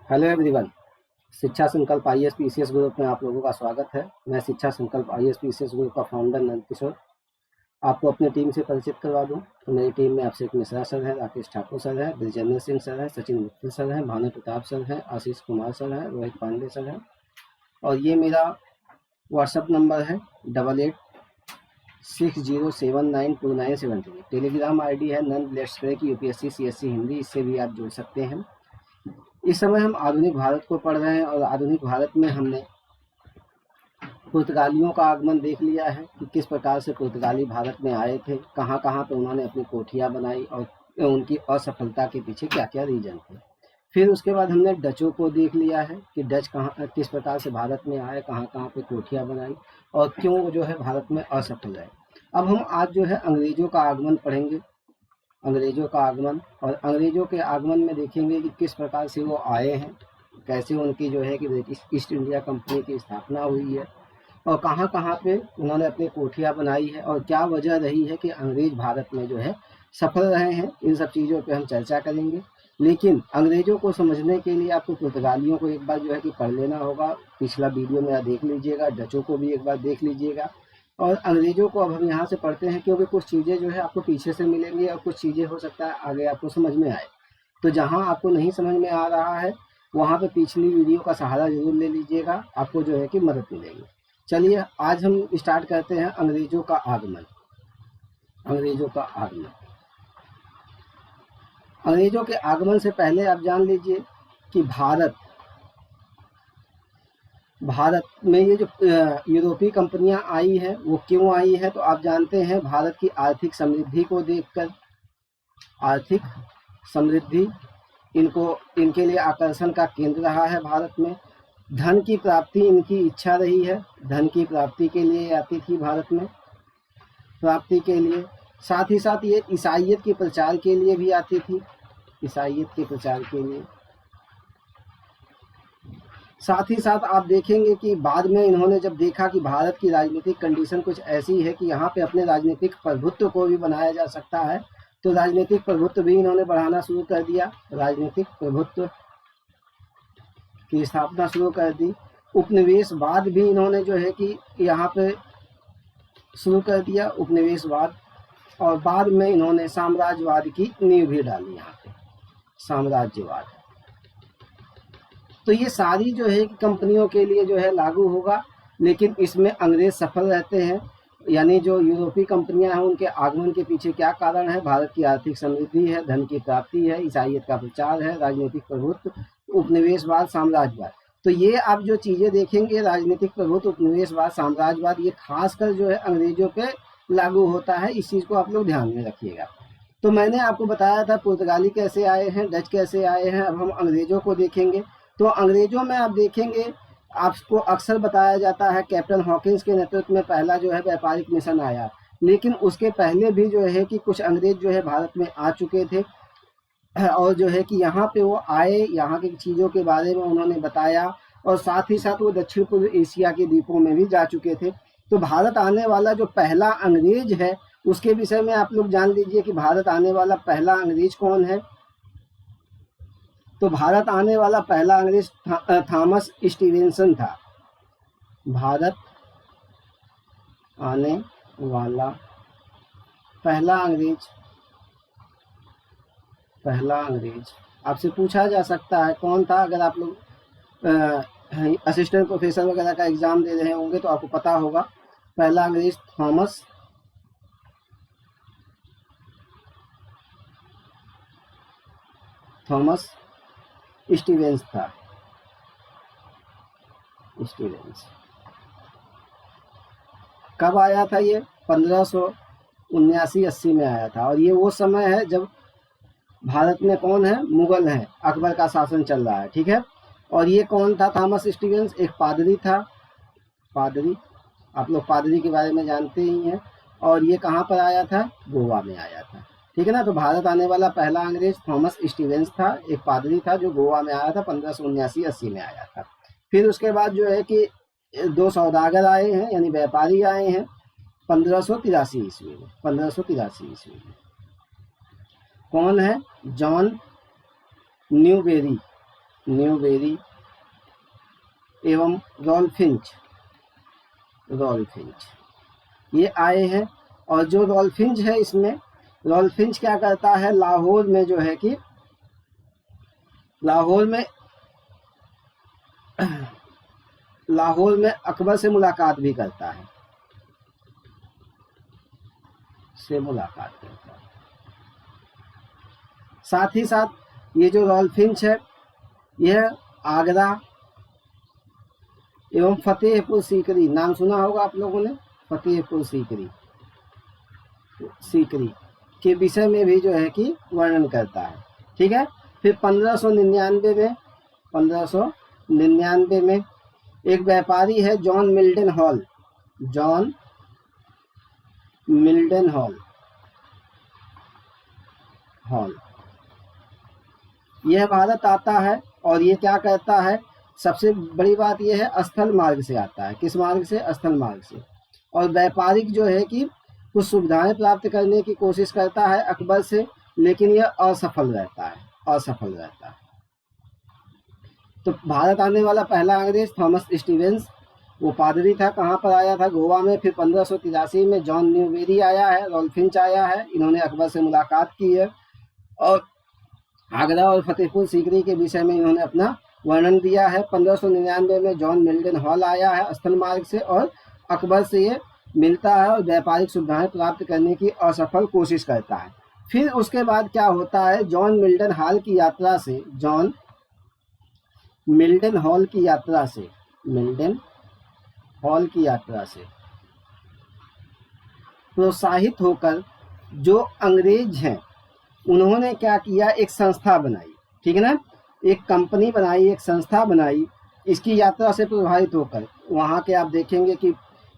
Hello everyone. शिक्षा संकल्प IAS PCS group में आप लोगों का स्वागत है। मैं शिक्षा संकल्प आईएएस पीसीएस ग्रुप का फाउंडर नंद किशोर आपको अपनी टीम से परिचित करवा दूं तो मेरी टीम में अभिषेक मिश्रा सर है, राकेश ठाकुर सर है, ब्रिजेंद्र सिंह सर है, सचिन मित्तल सर है, भानु प्रताप सर है, आशीष कुमार सर है, रोहित पांडे सर है और ये मेरा व्हाट्सअप नंबर है 8860792973। टेलीग्राम आईडी है Nand let's crack UPSC CSC Hindi, इससे भी आप जुड़ सकते हैं। इस समय हम आधुनिक भारत को पढ़ रहे हैं और आधुनिक भारत में हमने पुर्तगालियों का आगमन देख लिया है कि किस प्रकार से पुर्तगाली भारत में आए थे, कहाँ कहाँ पे उन्होंने अपनी कोठियाँ बनाई और उनकी असफलता के पीछे क्या क्या रीजन थे। फिर उसके बाद हमने डचों को देख लिया है कि डच कहाँ किस प्रकार से भारत में आए, कहाँ कहाँ पे कोठियाँ बनाई और क्यों जो है भारत में असफल रहे। अब हम आज जो है अंग्रेजों का आगमन पढ़ेंगे, अंग्रेजों का आगमन, और अंग्रेजों के आगमन में देखेंगे कि किस प्रकार से वो आए हैं, कैसे उनकी जो है कि ब्रिटिश ईस्ट इंडिया कंपनी की स्थापना हुई है और कहाँ कहाँ पे उन्होंने अपनी कोठियाँ बनाई है और क्या वजह रही है कि अंग्रेज भारत में जो है सफल रहे हैं। इन सब चीज़ों पे हम चर्चा करेंगे। लेकिन अंग्रेजों को समझने के लिए आपको पुर्तगालियों को एक बार जो है कि पढ़ लेना होगा। पिछला वीडियो मेरा देख लीजिएगा, डचों को भी एक बार देख लीजिएगा और अंग्रेजों को अब हम यहाँ से पढ़ते हैं क्योंकि कुछ चीज़ें जो है आपको पीछे से मिलेंगी और कुछ चीज़ें हो सकता है आगे आपको समझ में आए। तो जहाँ आपको नहीं समझ में आ रहा है वहाँ पे पिछली वीडियो का सहारा जरूर ले लीजिएगा, आपको जो है कि मदद मिलेगी। चलिए आज हम स्टार्ट करते हैं अंग्रेजों का आगमन। अंग्रेजों का आगमन, अंग्रेजों के आगमन से पहले आप जान लीजिए कि भारत में ये जो यूरोपीय कंपनियां आई हैं वो क्यों आई है, तो आप जानते हैं भारत की आर्थिक समृद्धि को देखकर। आर्थिक समृद्धि इनके लिए आकर्षण का केंद्र रहा है भारत में। धन की प्राप्ति इनकी इच्छा रही है, धन की प्राप्ति के लिए आती थी भारत में, प्राप्ति के लिए। साथ ही साथ ये ईसाइयत के प्रचार के लिए भी आती थी, ईसाइयत के प्रचार के लिए। साथ ही साथ आप देखेंगे कि बाद में इन्होंने जब देखा कि भारत की राजनीतिक कंडीशन कुछ ऐसी है कि यहाँ पे अपने राजनीतिक प्रभुत्व को भी बनाया जा सकता है, तो राजनीतिक प्रभुत्व भी इन्होंने बढ़ाना शुरू कर दिया, राजनीतिक प्रभुत्व की स्थापना शुरू कर दी। उपनिवेशवाद भी इन्होंने जो है कि यहाँ पे शुरू कर दिया, उपनिवेशवाद। और बाद में इन्होंने साम्राज्यवाद की नींव भी डाली यहाँ पे, साम्राज्यवाद। तो ये सारी जो है कंपनियों के लिए जो है लागू होगा, लेकिन इसमें अंग्रेज सफल रहते हैं। यानी जो यूरोपीय कंपनियां हैं उनके आगमन के पीछे क्या कारण है? भारत की आर्थिक समृद्धि है, धन की प्राप्ति है, ईसाइयत का प्रचार है, राजनीतिक प्रभुत्व, उपनिवेशवाद, साम्राज्यवाद। तो ये आप जो चीजें देखेंगे, राजनीतिक प्रभुत्व, उपनिवेशवाद, साम्राज्यवाद, ये खासकर जो है अंग्रेजों पे लागू होता है। इस चीज को आप लोग ध्यान में रखिएगा। तो मैंने आपको बताया था पुर्तगाली कैसे आए हैं, डच कैसे आए हैं। अब हम अंग्रेजों को देखेंगे। तो अंग्रेजों में आप देखेंगे आपको अक्सर बताया जाता है कैप्टन हॉकिंस के नेतृत्व में पहला जो है व्यापारिक मिशन आया, लेकिन उसके पहले भी जो है कि कुछ अंग्रेज जो है भारत में आ चुके थे और जो है कि यहाँ पे वो आए, यहाँ की चीज़ों के बारे में उन्होंने बताया और साथ ही साथ वो दक्षिण पूर्व एशिया के द्वीपों में भी जा चुके थे। तो भारत आने वाला जो पहला अंग्रेज है उसके विषय में आप लोग जान लीजिए कि भारत आने वाला पहला अंग्रेज कौन है। तो भारत आने वाला पहला अंग्रेज थॉमस स्टीवेंसन था। भारत आने वाला पहला अंग्रेज आपसे पूछा जा सकता है कौन था। अगर आप लोग असिस्टेंट प्रोफेसर वगैरह का एग्जाम दे रहे होंगे तो आपको पता होगा। पहला अंग्रेज थॉमस स्टीवेंस था। स्टीवेंस कब आया था? ये 1579-80 में आया था और ये वो समय है जब भारत में कौन है? मुगल हैं, अकबर का शासन चल रहा है, ठीक है। और ये कौन था? थॉमस स्टीवेंस एक पादरी था। पादरी, आप लोग पादरी के बारे में जानते ही हैं। और ये कहाँ पर आया था? गोवा में आया था, ठीक है ना। तो भारत आने वाला पहला अंग्रेज थॉमस स्टीवेंस था, एक पादरी था जो गोवा में आया था, 1579-80 में आया था। फिर उसके बाद जो है कि दो सौदागर आए हैं, यानी व्यापारी आए हैं 1583 ईस्वी में। 1583 ईस्वी में कौन है? John Newbery. न्यूबेरी एवं रॉल्फिंच ये आए हैं। और जो रॉल्फिंच है, इसमें रॉल्फिंच क्या करता है, लाहौर में जो है कि लाहौर में अकबर से मुलाकात भी करता है, साथ ही साथ ये जो रॉल्फिंच है यह आगरा एवं फतेहपुर सीकरी, नाम सुना होगा आप लोगों ने, फतेहपुर सीकरी के विषय में भी जो है कि वर्णन करता है। ठीक है। फिर 1599 में एक व्यापारी है जॉन मिल्टन हॉल, यह भारत आता है और ये क्या करता है, सबसे बड़ी बात यह है स्थल मार्ग से आता है। किस मार्ग से? स्थल मार्ग से। और व्यापारिक जो है कि कुछ सुविधाएं प्राप्त करने की कोशिश करता है अकबर से, लेकिन यह असफल रहता है। तो भारत आने वाला पहला अंग्रेज थॉमस स्टीवेंस, वो पादरी था, कहाँ पर आया था? गोवा में। फिर 1583 में जॉन न्यूबेरी आया है, रॉल्फिंच आया है, इन्होंने अकबर से मुलाकात की है और आगरा और फतेहपुर सीकरी के विषय में इन्होंने अपना वर्णन दिया है। 1599 में जॉन मिल्टन हॉल आया है स्थल मार्ग से और अकबर से ये मिलता है और व्यापारिक सुविधाएं प्राप्त करने की असफल कोशिश करता है। फिर उसके बाद क्या होता है, जॉन मिल्टन हॉल की यात्रा से प्रोत्साहित होकर जो अंग्रेज हैं उन्होंने क्या किया, एक संस्था बनाई। ठीक है ना, एक कंपनी बनाई, एक संस्था बनाई। इसकी यात्रा से प्रभावित होकर वहाँ के आप देखेंगे कि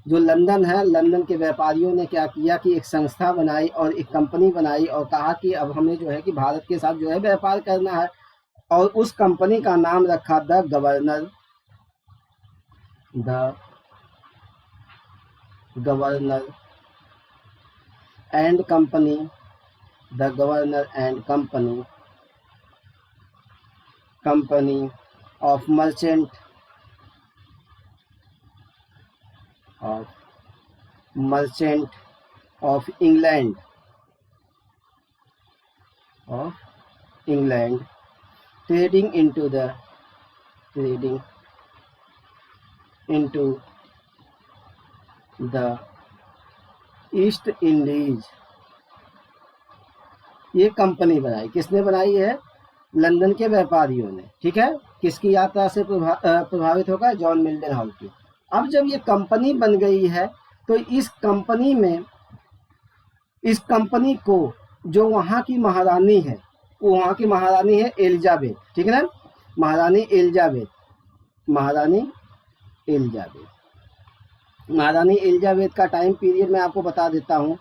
जो लंदन है, लंदन के व्यापारियों ने क्या किया कि एक संस्था बनाई और एक कंपनी बनाई और कहा कि अब हमें जो है कि भारत के साथ जो है व्यापार करना है। और उस कंपनी का नाम रखा the governor and company of merchant of England trading into the east Indies. ये कंपनी बनाई, किसने बनाई है? लंदन के व्यापारियों ने। ठीक है, किसकी यात्रा से प्रभावित होगा? जॉन मिल्टन हॉल की। अब जब ये कंपनी बन गई है तो इस कंपनी को जो वहाँ की महारानी है, वो वहाँ की महारानी है एलिजाबेथ। ठीक है ना, महारानी एलिजाबेथ का टाइम पीरियड मैं आपको बता देता हूँ,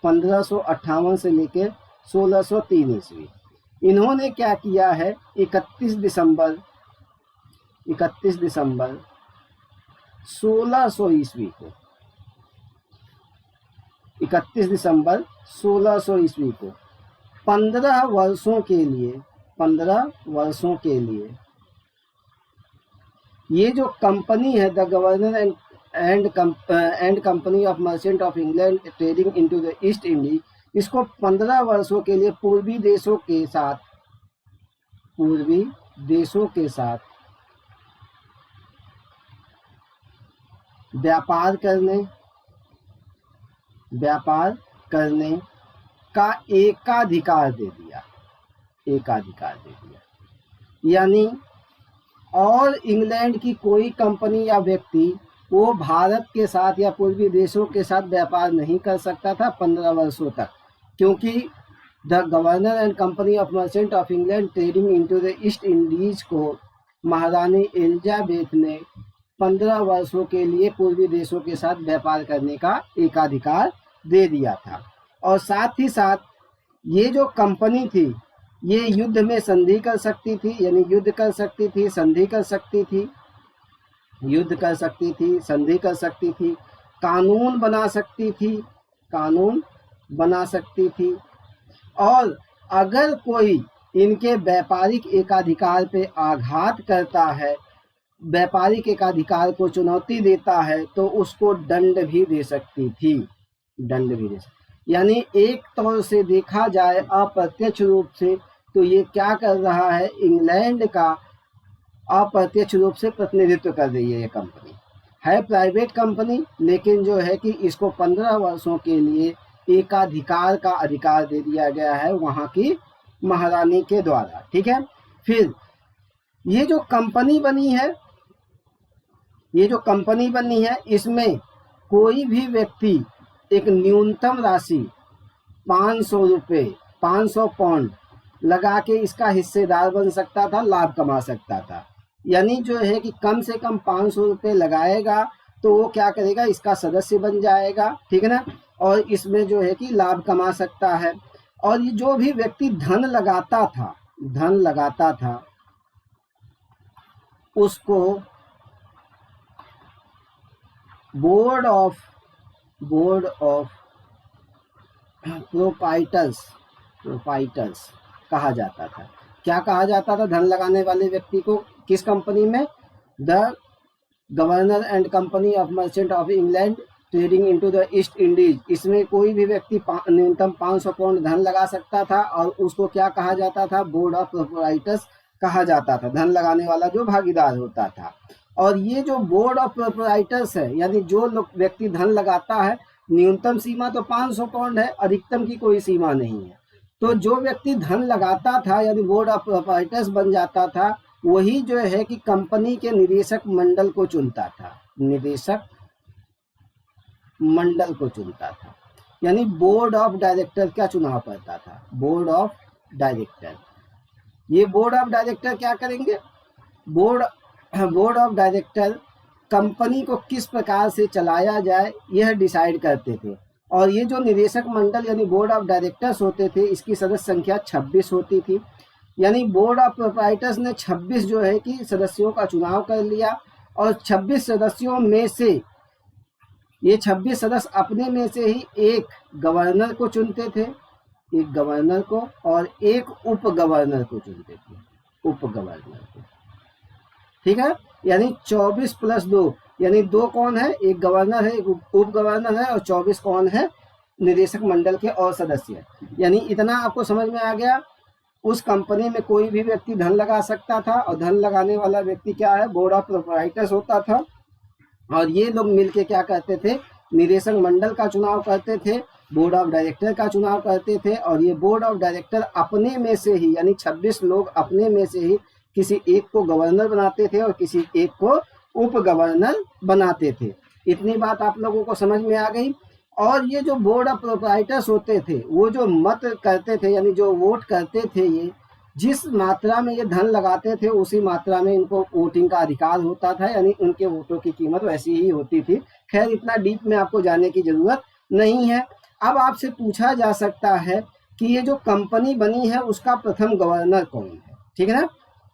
1558 से लेकर 1603 ईस्वी। इन्होंने क्या किया है, 31 दिसंबर 1600 ईस्वी को 15 वर्षों के लिए ये जो कंपनी है the governor and company of merchant of England trading into the East Indies, इसको 15 वर्षों के लिए पूर्वी देशों के साथ व्यापार करने का एकाधिकार दे दिया। यानी और इंग्लैंड की कोई कंपनी या व्यक्ति वो भारत के साथ या पूर्वी देशों के साथ व्यापार नहीं कर सकता था 15 वर्षों तक, क्योंकि the governor and company of merchant of England trading into the East Indies को महारानी एलिजाबेथ ने 15 वर्षों के लिए पूर्वी देशों के साथ व्यापार करने का एकाधिकार दे दिया था। और साथ ही साथ ये जो कंपनी थी ये युद्ध में संधि कर सकती थी, यानी युद्ध कर सकती थी, संधि कर सकती थी, संधि कर सकती थी, कानून बना सकती थी और अगर कोई इनके व्यापारिक एकाधिकार पे आघात करता है, व्यापारिक एकाधिकार को चुनौती देता है, तो उसको दंड भी दे सकती थी, दंड भी दे सकती। यानी एक तौर से देखा जाए अप्रत्यक्ष रूप से तो ये क्या कर रहा है, इंग्लैंड का अप्रत्यक्ष रूप से प्रतिनिधित्व कर रही है। ये कंपनी है प्राइवेट कंपनी, लेकिन जो है कि इसको 15 वर्षों के लिए एकाधिकार का अधिकार दे दिया गया है वहाँ की महारानी के द्वारा। ठीक है, फिर ये जो कंपनी बनी है, ये जो कंपनी बनी है इसमें कोई भी व्यक्ति एक न्यूनतम राशि 500 रुपये, 500 पाउंड लगा के इसका हिस्सेदार बन सकता था, लाभ कमा सकता था। यानी जो है कि कम से कम 500 रुपये लगाएगा तो वो क्या करेगा, इसका सदस्य बन जाएगा। ठीक है ना, और इसमें जो है कि लाभ कमा सकता है। और ये जो भी व्यक्ति धन लगाता था उसको बोर्ड ऑफ प्रोपाइटर्स कहा जाता था। क्या कहा जाता था धन लगाने वाले व्यक्ति को? किस कंपनी में? The governor and company of merchant of England trading into the East Indies. इसमें कोई भी व्यक्ति न्यूनतम 500 पाउंड धन लगा सकता था और उसको क्या कहा जाता था? बोर्ड ऑफ प्रोप्राइटर्स कहा जाता था, धन लगाने वाला जो भागीदार होता था। और ये जो बोर्ड ऑफ प्रोप्राइटर्स है, यानी जो लोग व्यक्ति धन लगाता है, न्यूनतम सीमा तो 500 पाउंड है, अधिकतम की कोई सीमा नहीं है। तो जो व्यक्ति धन लगाता था यानी बोर्ड ऑफ प्रोप्राइटर्स बन जाता था, वही जो है कि कंपनी के निदेशक मंडल को चुनता था, निदेशक मंडल को चुनता था। यानी बोर्ड ऑफ डायरेक्टर का चुनाव करता था, बोर्ड ऑफ डायरेक्टर। ये बोर्ड ऑफ डायरेक्टर क्या करेंगे? बोर्ड ऑफ डायरेक्टर कंपनी को किस प्रकार से चलाया जाए यह डिसाइड करते थे। और ये जो निदेशक मंडल यानी बोर्ड ऑफ डायरेक्टर्स होते थे, इसकी सदस्य संख्या 26 होती थी। यानी बोर्ड ऑफ प्रोप्राइटर्स ने 26 जो है कि सदस्यों का चुनाव कर लिया और 26 सदस्यों में से ये 26 सदस्य अपने में से ही एक गवर्नर को चुनते थे, एक गवर्नर को, और एक उप गवर्नर को चुनते थे, उप गवर्नर को। ठीक है, यानी 24 + 2 यानी 2 कौन है? एक गवर्नर है, एक उप गवर्नर है, और 24 कौन है? निदेशक मंडल के और सदस्य। यानी इतना आपको समझ में आ गया। उस कंपनी में कोई भी व्यक्ति धन लगा सकता था और धन लगाने वाला व्यक्ति क्या है? बोर्ड ऑफ प्रोप्राइटर्स होता था। और ये लोग मिलके क्या करते थे? निदेशक मंडल का चुनाव करते थे, बोर्ड ऑफ डायरेक्टर का चुनाव करते थे। और ये बोर्ड ऑफ डायरेक्टर अपने में से ही यानी 26 लोग अपने में से ही किसी एक को गवर्नर बनाते थे और किसी एक को उप गवर्नर बनाते थे। इतनी बात आप लोगों को समझ में आ गई। और ये जो बोर्ड ऑफ प्रोप्राइटर्स होते थे वो जो मत करते थे यानी जो वोट करते थे, ये जिस मात्रा में ये धन लगाते थे उसी मात्रा में इनको वोटिंग का अधिकार होता था, यानी उनके वोटों की कीमत वैसी ही होती थी। खैर इतना डीप में आपको जाने की जरूरत नहीं है। अब आपसे पूछा जा सकता है कि ये जो कंपनी बनी है उसका प्रथम गवर्नर कौन है? ठीक है ना,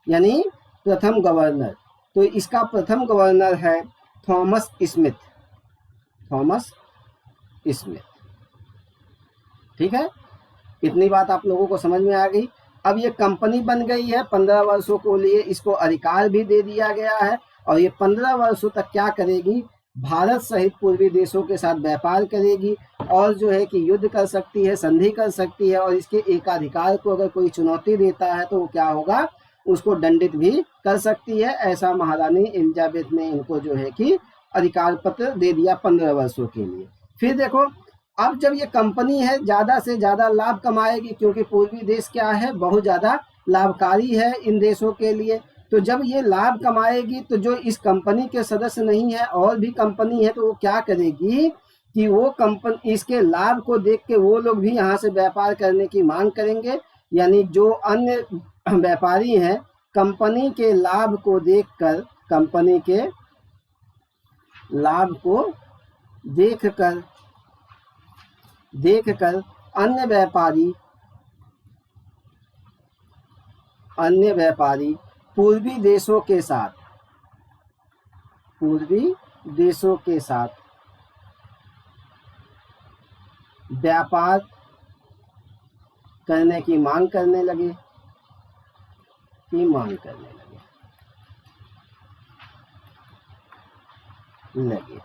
यानी प्रथम गवर्नर। तो इसका प्रथम गवर्नर है थॉमस स्मिथ, थॉमस स्मिथ। ठीक है, इतनी बात आप लोगों को समझ में आ गई। अब ये कंपनी बन गई है, 15 वर्षों के लिए इसको अधिकार भी दे दिया गया है। और ये 15 वर्षों तक क्या करेगी? भारत सहित पूर्वी देशों के साथ व्यापार करेगी और जो है कि युद्ध कर सकती है, संधि कर सकती है। और इसके एकाधिकार को अगर कोई चुनौती देता है तो वो क्या होगा? उसको दंडित भी कर सकती है। ऐसा महारानी एलिजाबेथ ने इनको जो है कि अधिकार पत्र दे दिया 15 वर्षों के लिए। फिर देखो, अब जब ये कंपनी है ज़्यादा से ज़्यादा लाभ कमाएगी, क्योंकि पूर्वी देश क्या है? बहुत ज़्यादा लाभकारी है इन देशों के लिए। तो जब ये लाभ कमाएगी तो जो इस कंपनी के सदस्य नहीं है और भी कंपनी है, तो वो क्या करेगी कि वो कंपनी इसके लाभ को देख के वो लोग भी यहाँ से व्यापार करने की मांग करेंगे। यानी जो अन्य व्यापारी हैं कंपनी के लाभ को देखकर, कंपनी के लाभ को देखकर अन्य व्यापारी पूर्वी देशों के साथ व्यापार करने की मांग करने लगे। की मांग करने लगे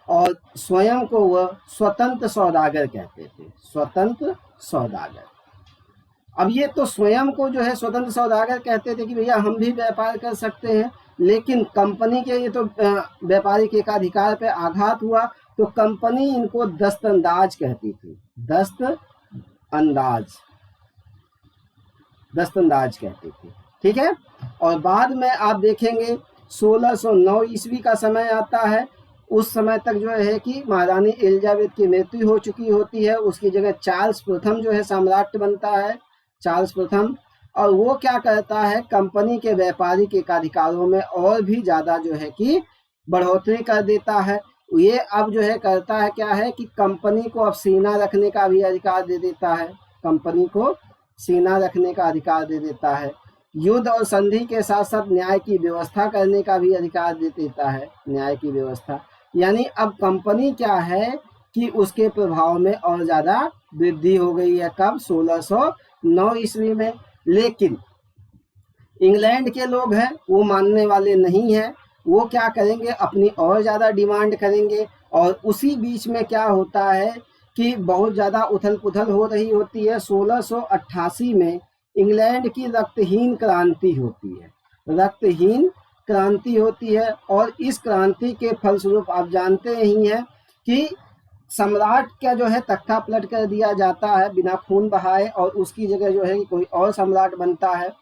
और स्वयं को वह स्वतंत्र सौदागर कहते थे, स्वतंत्र सौदागर। अब ये तो स्वयं को जो है स्वतंत्र सौदागर कहते थे कि भैया हम भी व्यापार कर सकते हैं, लेकिन कंपनी के ये तो व्यापारिक एकाधिकार पे आघात हुआ, तो कंपनी इनको दस्तंदाज कहती थी, दस्तंदाज कहती थी, ठीक है। और बाद में आप देखेंगे 1609 ईस्वी का समय आता है, उस समय तक जो है कि महारानी एलिजाबेथ की मृत्यु हो चुकी होती है, उसकी जगह चार्ल्स प्रथम जो है सम्राट बनता है, चार्ल्स प्रथम। और वो क्या करता है, कंपनी के व्यापारिक एकाधिकारों में और भी ज़्यादा जो है कि बढ़ोतरी कर देता है। ये अब जो है करता है क्या है कि कंपनी को अब सेना रखने का भी अधिकार दे देता है, कंपनी को सेना रखने का अधिकार दे देता है, युद्ध और संधि के साथ साथ न्याय की व्यवस्था करने का भी अधिकार दे देता है, न्याय की व्यवस्था। यानी अब कंपनी क्या है कि उसके प्रभाव में और ज़्यादा वृद्धि हो गई है। कब? 1609 ईस्वी में। लेकिन इंग्लैंड के लोग हैं वो मानने वाले नहीं हैं, वो क्या करेंगे, अपनी और ज़्यादा डिमांड करेंगे। और उसी बीच में क्या होता है कि बहुत ज़्यादा उथल पुथल हो रही होती है। 1688 में इंग्लैंड की रक्तहीन क्रांति होती है, रक्तहीन क्रांति होती है। और इस क्रांति के फलस्वरूप आप जानते ही हैं कि सम्राट का जो है तख्ता पलट कर दिया जाता है बिना खून बहाए, और उसकी जगह जो है कोई और सम्राट बनता है।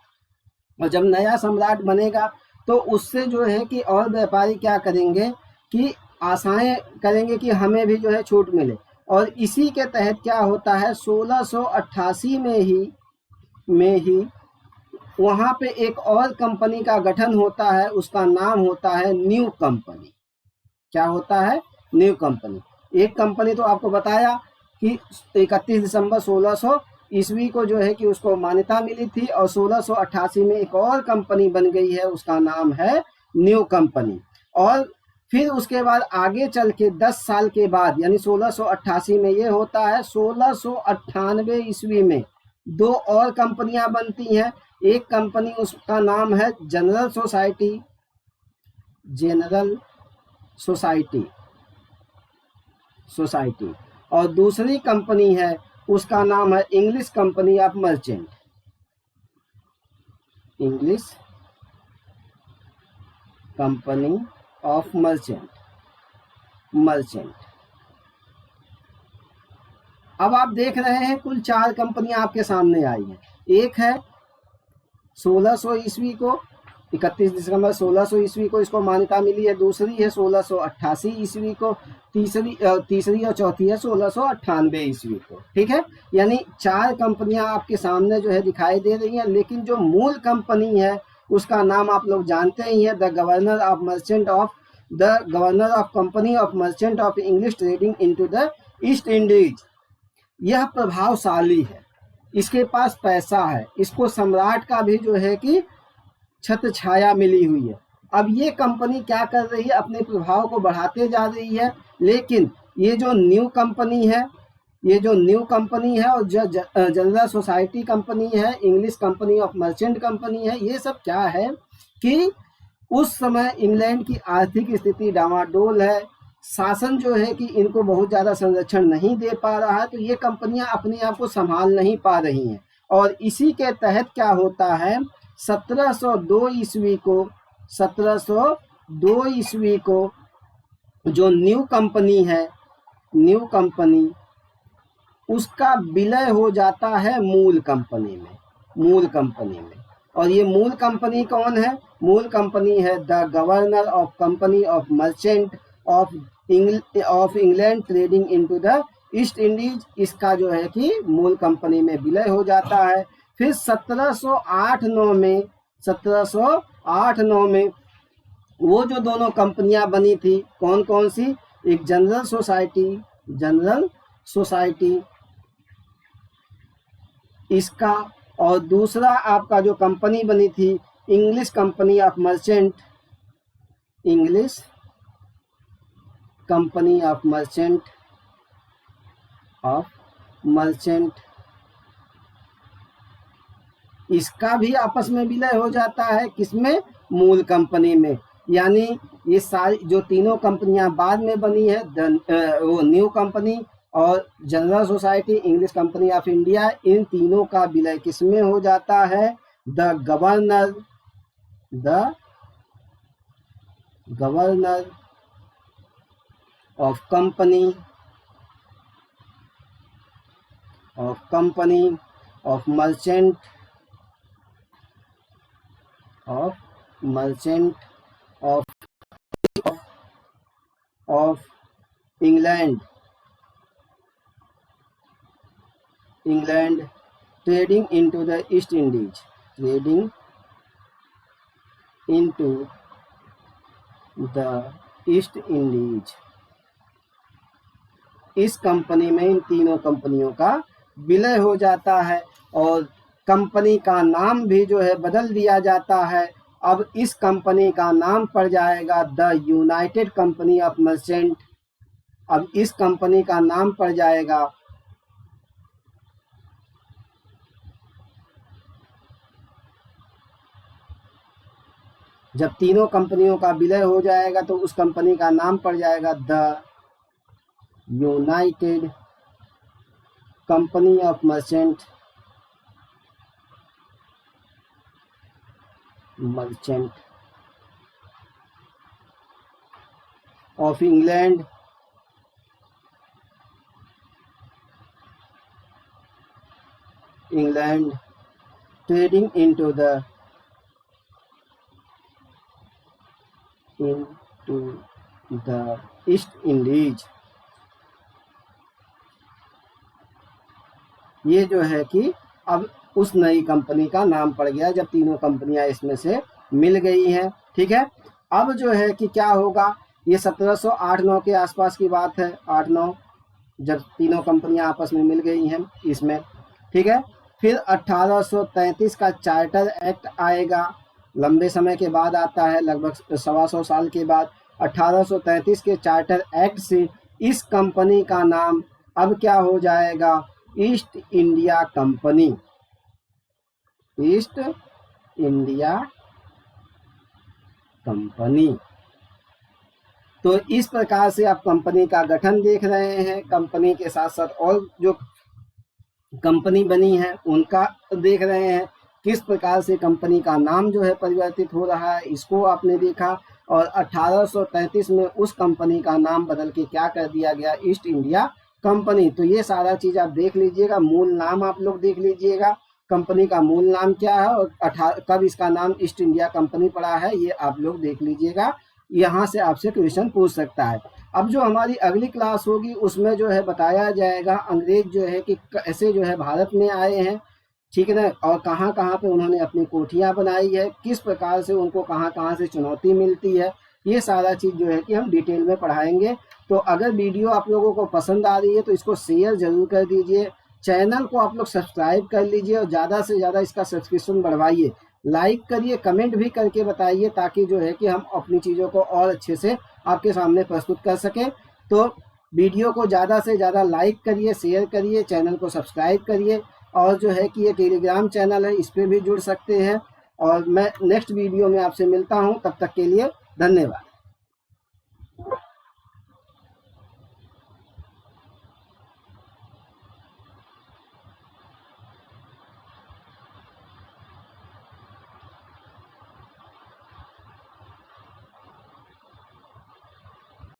और जब नया सम्राट बनेगा तो उससे जो है कि और व्यापारी क्या करेंगे कि आशाएं करेंगे कि हमें भी जो है छूट मिले। और इसी के तहत क्या होता है, 1688 में ही वहाँ पे एक और कंपनी का गठन होता है, उसका नाम होता है न्यू कंपनी। क्या होता है? New company. एक कंपनी तो आपको बताया कि 31 दिसंबर 1600 ईस्वी को जो है कि उसको मान्यता मिली थी, और 1688 में एक और कंपनी बन गई है, उसका नाम है न्यू कंपनी। और फिर उसके बाद आगे चल के 10 साल के बाद यानी 1688 में ये होता है, 1698 ईस्वी में दो और कंपनियां बनती हैं। एक कंपनी उसका नाम है जनरल सोसाइटी, और दूसरी कंपनी है उसका नाम है English company of merchant, English company of merchant. अब आप देख रहे हैं कुल 4 कंपनियां आपके सामने आई हैं। एक है 1600 ईस्वी को, 31 दिसंबर 1600 ईस्वी को इसको मान्यता मिली है। दूसरी है 1688 ईस्वी को, तीसरी और चौथी है 1698 ईस्वी को। ठीक है, यानी 4 कंपनियां आपके सामने जो है दिखाई दे रही हैं। लेकिन जो मूल कंपनी है उसका नाम आप लोग जानते ही हैं, the governor of company of merchant of English trading into the East Indies. यह प्रभावशाली है, इसके पास पैसा है, इसको सम्राट का भी जो है कि छत्र छाया मिली हुई है। अब ये कंपनी क्या कर रही है, अपने प्रभाव को बढ़ाते जा रही है। लेकिन ये जो न्यू कंपनी है और जो जनरल सोसाइटी कंपनी है, English company of merchant company है, ये सब क्या है कि उस समय इंग्लैंड की आर्थिक स्थिति डामाडोल है, शासन जो है कि इनको बहुत ज़्यादा संरक्षण नहीं दे पा रहा है, तो ये कंपनियां अपने आप को संभाल नहीं पा रही हैं। और इसी के तहत क्या होता है, 1702 ईस्वी को जो न्यू कंपनी उसका विलय हो जाता है मूल कंपनी में। और ये मूल कंपनी कौन है? मूल कंपनी है the governor of company of merchant of England trading into the East Indies. इसका जो है कि मूल कंपनी में विलय हो जाता है। फिर 1708-9 में वो जो दोनों कंपनियां बनी थी, कौन कौन सी? एक जनरल सोसाइटी इसका, और दूसरा आपका जो कंपनी बनी थी इंग्लिश कंपनी ऑफ मर्चेंट इसका भी आपस में विलय हो जाता है, किसमें? मूल कंपनी में। यानी ये सारी जो तीनों कंपनियां बाद में बनी है, वो न्यू कंपनी और general society, English company of India, इन तीनों का विलय किसमें हो जाता है? The governor of company of merchant of England trading into the East Indies, इस कंपनी में इन तीनों कंपनियों का विलय हो जाता है और कंपनी का नाम भी जो है बदल दिया जाता है। अब इस कंपनी का नाम पड़ जाएगा the United company of merchant. अब इस कंपनी का नाम पड़ जाएगा जब तीनों कंपनियों का विलय हो जाएगा तो उस कंपनी का नाम पड़ जाएगा the United company of merchant of England trading into the East Indies. ये जो है कि अब उस नई कंपनी का नाम पड़ गया जब तीनों कंपनियां इसमें से मिल गई हैं। ठीक है, अब जो है कि क्या होगा, ये 1708-9 के आसपास की बात है, 8-9, जब तीनों कंपनियां आपस में मिल गई हैं इसमें। ठीक है, फिर 1833 का चार्टर एक्ट आएगा, लंबे समय के बाद आता है, लगभग 125 साल के बाद। 1833 के चार्टर एक्ट से इस कंपनी का नाम अब क्या हो जाएगा? East India company. तो इस प्रकार से आप कंपनी का गठन देख रहे हैं, कंपनी के साथ साथ और जो कंपनी बनी है उनका देख रहे हैं, किस प्रकार से कंपनी का नाम जो है परिवर्तित हो रहा है, इसको आपने देखा। और 1833 में उस कंपनी का नाम बदल के क्या कर दिया गया? East India company. तो ये सारा चीज आप देख लीजिएगा, मूल नाम आप लोग देख लीजिएगा, कंपनी का मूल नाम क्या है और कब इसका नाम ईस्ट इंडिया कंपनी पड़ा है, ये आप लोग देख लीजिएगा। यहाँ से आपसे क्वेश्चन पूछ सकता है। अब जो हमारी अगली क्लास होगी उसमें जो है बताया जाएगा अंग्रेज जो है कि कैसे जो है भारत में आए हैं, ठीक है ना, और कहाँ कहाँ पे उन्होंने अपनी कोठियाँ बनाई है, किस प्रकार से उनको कहाँ कहाँ से चुनौती मिलती है, ये सारा चीज़ जो है कि हम डिटेल में पढ़ाएंगे। तो अगर वीडियो आप लोगों को पसंद आ रही है तो इसको शेयर ज़रूर कर दीजिए, चैनल को आप लोग सब्सक्राइब कर लीजिए और ज़्यादा से ज़्यादा इसका सब्सक्रिप्शन बढ़वाइए, लाइक करिए, कमेंट भी करके बताइए, ताकि जो है कि हम अपनी चीज़ों को और अच्छे से आपके सामने प्रस्तुत कर सकें। तो वीडियो को ज़्यादा से ज़्यादा लाइक करिए, शेयर करिए, चैनल को सब्सक्राइब करिए, और जो है कि ये टेलीग्राम चैनल है, इस पर भी जुड़ सकते हैं। और मैं नेक्स्ट वीडियो में आपसे मिलता हूँ, तब तक के लिए धन्यवाद।